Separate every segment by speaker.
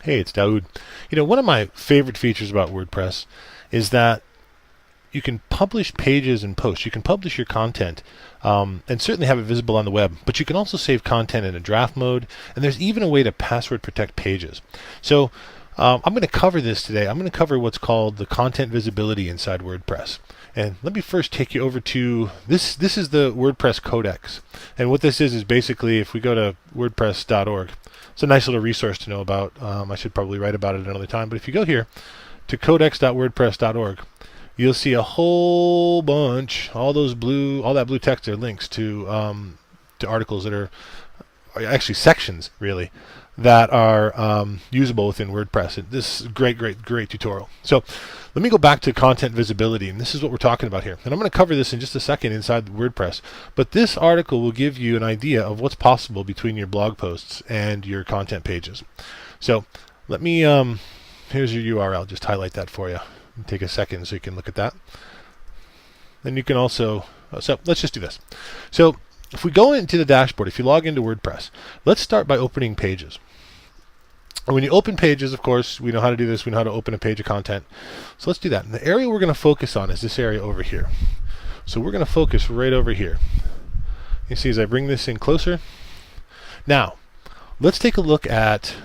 Speaker 1: Hey, it's Daoud. One of my favorite features about WordPress is that you can publish pages and posts. You can publish your content and certainly have it visible on the web, but you can also save content in a draft mode, and there's even a way to password protect pages. So I'm going to cover this today. I'm going to cover what's called the content visibility inside WordPress. And let me first take you over to this. This is the WordPress Codex. And what this is basically, if we go to wordpress.org, it's a nice little resource to know about. I should probably write about it another time. But if you go here to codex.wordpress.org, you'll see a whole bunch, all that blue text are links to articles that are actually sections, really, that are usable within WordPress. This is a great tutorial. So let me go back to content visibility, and this is what we're talking about here. And I'm going to cover this in just a second inside WordPress. But this article will give you an idea of what's possible between your blog posts and your content pages. So let me, here's your URL, just highlight that for you. Take a second so you can look at that. Then you can also, so let's just do this. So if we go into the dashboard, if you log into WordPress, let's start by opening pages. And when you open pages, of course, we know how to do this. We know how to open a page of content. So let's do that. And the area we're going to focus on is this area over here. So we're going to focus right over here. You see as I bring this in closer. Now, let's take a look at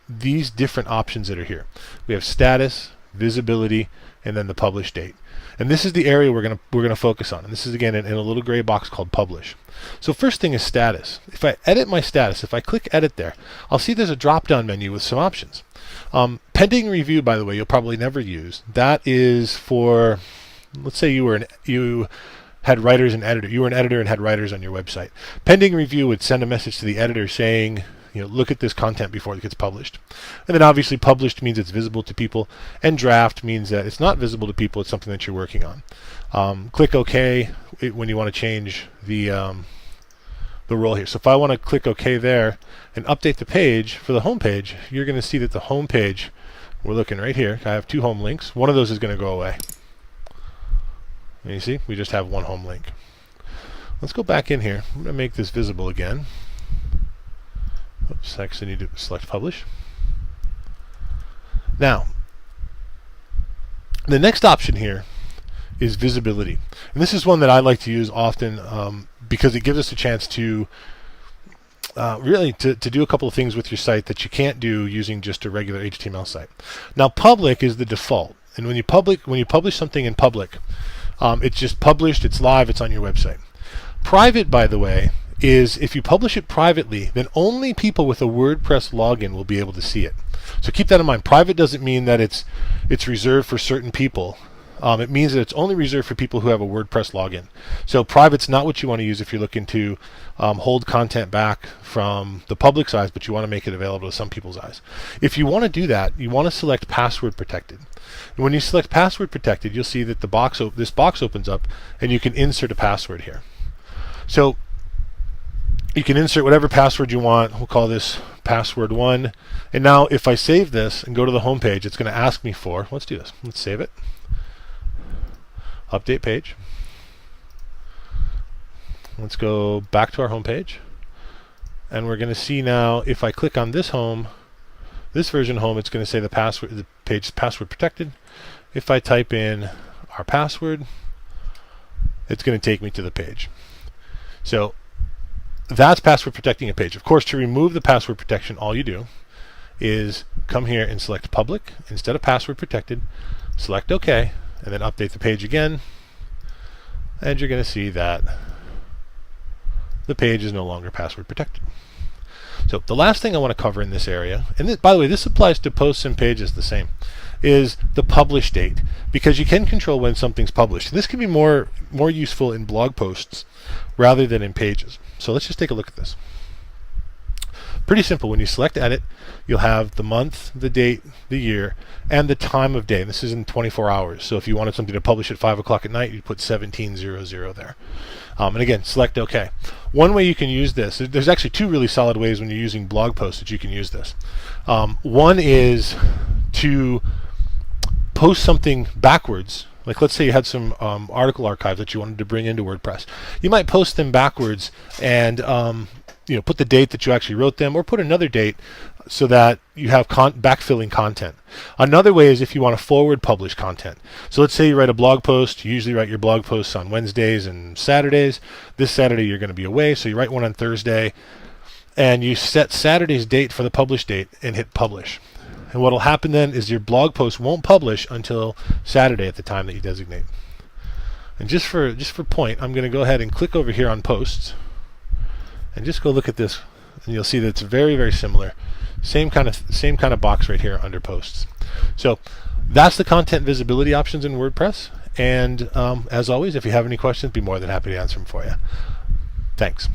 Speaker 1: these different options that are here. We have status, visibility, and then the publish date. And this is the area we're gonna focus on. And this is again in a little gray box called publish. So first thing is status. If I edit my status, if I click edit there, I'll see there's a drop-down menu with some options. Pending review, by the way, you'll probably never use. That is for, let's say you had writers and editor. You were an editor and had writers on your website. Pending review would send a message to the editor saying, look at this content before it gets published. And then obviously published means it's visible to people, and draft means that it's not visible to people, it's something that you're working on. Click OK when you want to change the role here. So if I want to click OK there and update the page for the home page, you're going to see that the home page, we're looking right here, I have two home links. One of those is going to go away. And you see, we just have one home link. Let's go back in here. I'm going to make this visible again. Oops, actually need to select publish. Now, the next option here is visibility. And this is one that I like to use often because it gives us a chance to really to do a couple of things with your site that you can't do using just a regular HTML site. Now, public is the default. And when you publish something in public, it's just published, it's live, it's on your website. Private, by the way, is if you publish it privately, then only people with a WordPress login will be able to see it. So keep that in mind. Private doesn't mean that it's reserved for certain people. It means that it's only reserved for people who have a WordPress login. So private's not what you want to use if you're looking to hold content back from the public's eyes, but you want to make it available to some people's eyes. If you want to do that, you want to select password protected. And when you select password protected, you'll see that this box opens up, and you can insert a password here. So you can insert whatever password you want. We'll call this password 1. And now if I save this and go to the home page, it's going to ask me for, let's do this. Let's save it. Update page. Let's go back to our home page. And we're going to see now if I click on this version home, it's going to say the page is password protected. If I type in our password, it's going to take me to the page. So that's password protecting a page. Of course, to remove the password protection, all you do is come here and select public instead of password protected, select OK, and then update the page again, and you're going to see that the page is no longer password protected. So the last thing I want to cover in this area, and by the way, this applies to posts and pages the same, is the publish date, because you can control when something's published. This can be more useful in blog posts rather than in pages. So let's just take a look at this. Pretty simple. When you select edit, you'll have the month, the date, the year, and the time of day. And this is in 24 hours. So if you wanted something to publish at 5 o'clock at night, you'd put 1700 there. And again, select OK. One way you can use this, there's actually two really solid ways when you're using blog posts that you can use this. One is to post something backwards. Like let's say you had some article archives that you wanted to bring into WordPress. You might post them backwards and put the date that you actually wrote them, or put another date so that you have backfilling content. Another way is if you want to forward publish content. So let's say you write a blog post. You usually write your blog posts on Wednesdays and Saturdays. This Saturday you're going to be away, so you write one on Thursday, and you set Saturday's date for the publish date and hit publish. And what will happen then is your blog post won't publish until Saturday at the time that you designate. And just for point, I'm going to go ahead and click over here on posts and just go look at this, and you'll see that it's very, very similar. Same kind of box right here under posts. So that's the content visibility options in WordPress. And as always, if you have any questions, be more than happy to answer them for you. Thanks.